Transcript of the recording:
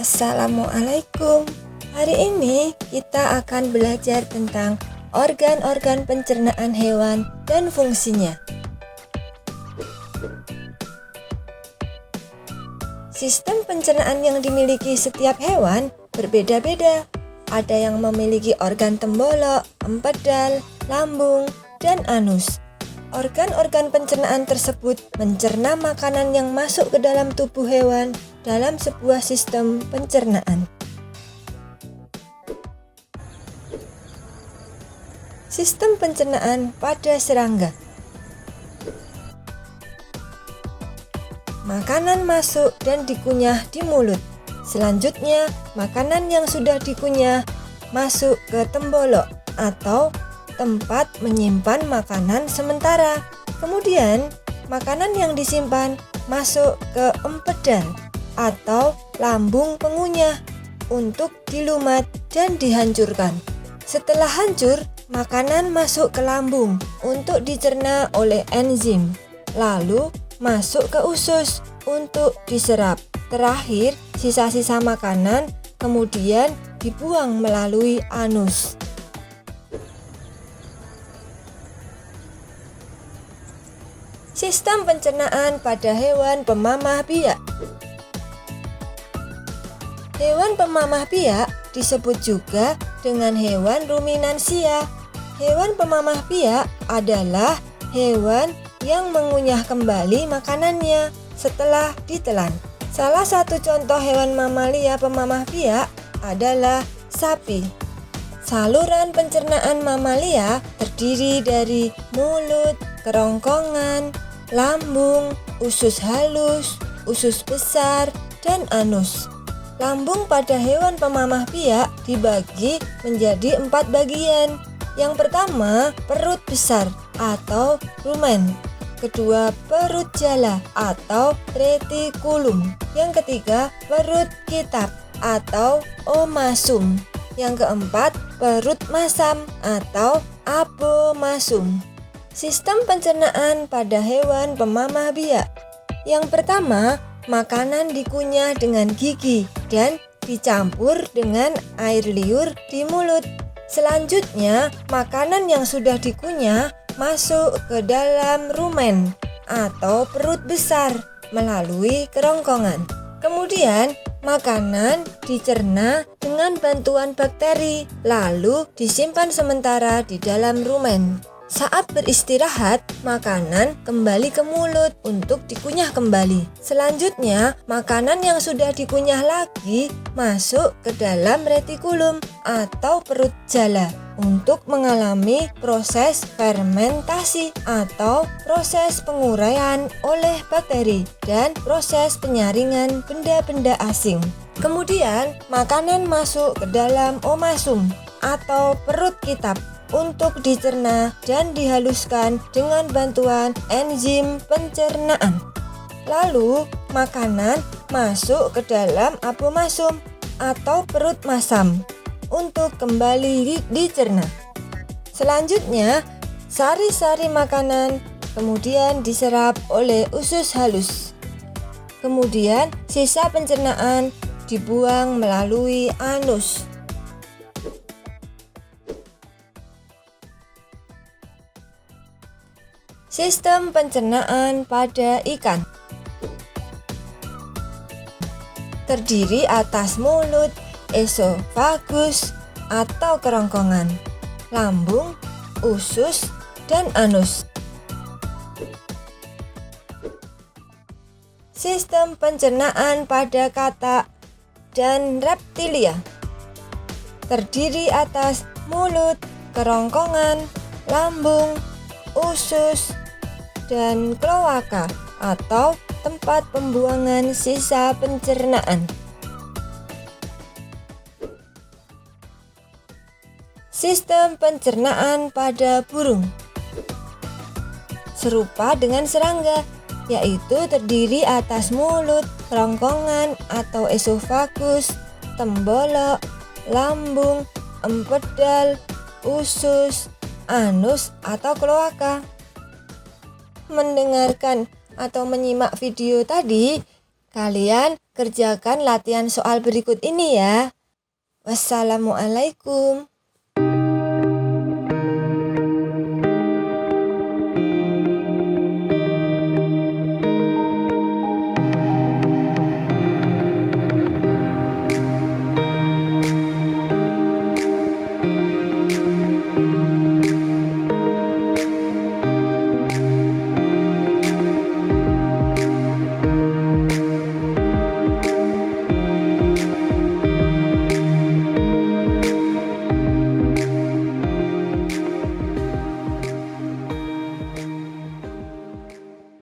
Assalamualaikum. Hari ini kita akan belajar tentang organ-organ pencernaan hewan dan fungsinya. Sistem pencernaan yang dimiliki setiap hewan berbeda-beda. Ada yang memiliki organ tembolok, empedal, lambung, dan anus. Organ-organ pencernaan tersebut mencerna makanan yang masuk ke dalam tubuh hewan dalam sebuah sistem pencernaan. Sistem pencernaan pada serangga. Makanan masuk dan dikunyah di mulut. Selanjutnya, makanan yang sudah dikunyah masuk ke tembolok atau tempat menyimpan makanan sementara. Kemudian, makanan yang disimpan masuk ke empedal atau lambung pengunyah untuk dilumat dan dihancurkan. Setelah hancur, makanan masuk ke lambung untuk dicerna oleh enzim, lalu masuk ke usus untuk diserap. Terakhir, sisa-sisa makanan kemudian dibuang melalui anus. Sistem pencernaan pada hewan pemamah biak. Hewan pemamah biak disebut juga dengan hewan ruminansia. Hewan pemamah biak adalah hewan yang mengunyah kembali makanannya setelah ditelan. Salah satu contoh hewan mamalia pemamah biak adalah sapi. Saluran pencernaan mamalia terdiri dari mulut, kerongkongan, lambung, usus halus, usus besar, dan anus. Lambung pada hewan pemamah biak dibagi menjadi 4 bagian. Yang pertama, perut besar atau rumen. Kedua, perut jala atau retikulum. Yang ketiga, perut kitab atau omasum. Yang keempat, perut masam atau abomasum. Sistem pencernaan pada hewan pemamah biak. Yang pertama, makanan dikunyah dengan gigi dan dicampur dengan air liur di mulut. Selanjutnya, makanan yang sudah dikunyah masuk ke dalam rumen atau perut besar melalui kerongkongan. Kemudian, makanan dicerna dengan bantuan bakteri, lalu disimpan sementara di dalam rumen. Saat beristirahat, makanan kembali ke mulut untuk dikunyah kembali. Selanjutnya, makanan yang sudah dikunyah lagi masuk ke dalam retikulum atau perut jala untuk mengalami proses fermentasi atau proses penguraian oleh bakteri dan proses penyaringan benda-benda asing. Kemudian, makanan masuk ke dalam omasum atau perut kitab untuk dicerna dan dihaluskan dengan bantuan enzim pencernaan. Lalu, makanan masuk ke dalam abomasum atau perut masam untuk kembali dicerna. Selanjutnya, sari-sari makanan kemudian diserap oleh usus halus. Kemudian, sisa pencernaan dibuang melalui anus. Sistem pencernaan pada ikan terdiri atas mulut, esofagus atau kerongkongan, lambung, usus, dan anus. Sistem pencernaan pada katak dan reptilia terdiri atas mulut, kerongkongan, lambung, usus, dan kloaka atau tempat pembuangan sisa pencernaan. Sistem pencernaan pada burung serupa dengan serangga, yaitu terdiri atas mulut, kerongkongan atau esofagus, tembolok, lambung, empedal, usus, anus atau kloaka. Mendengarkan atau menyimak video tadi, Kalian kerjakan latihan soal berikut ini ya. Wassalamualaikum.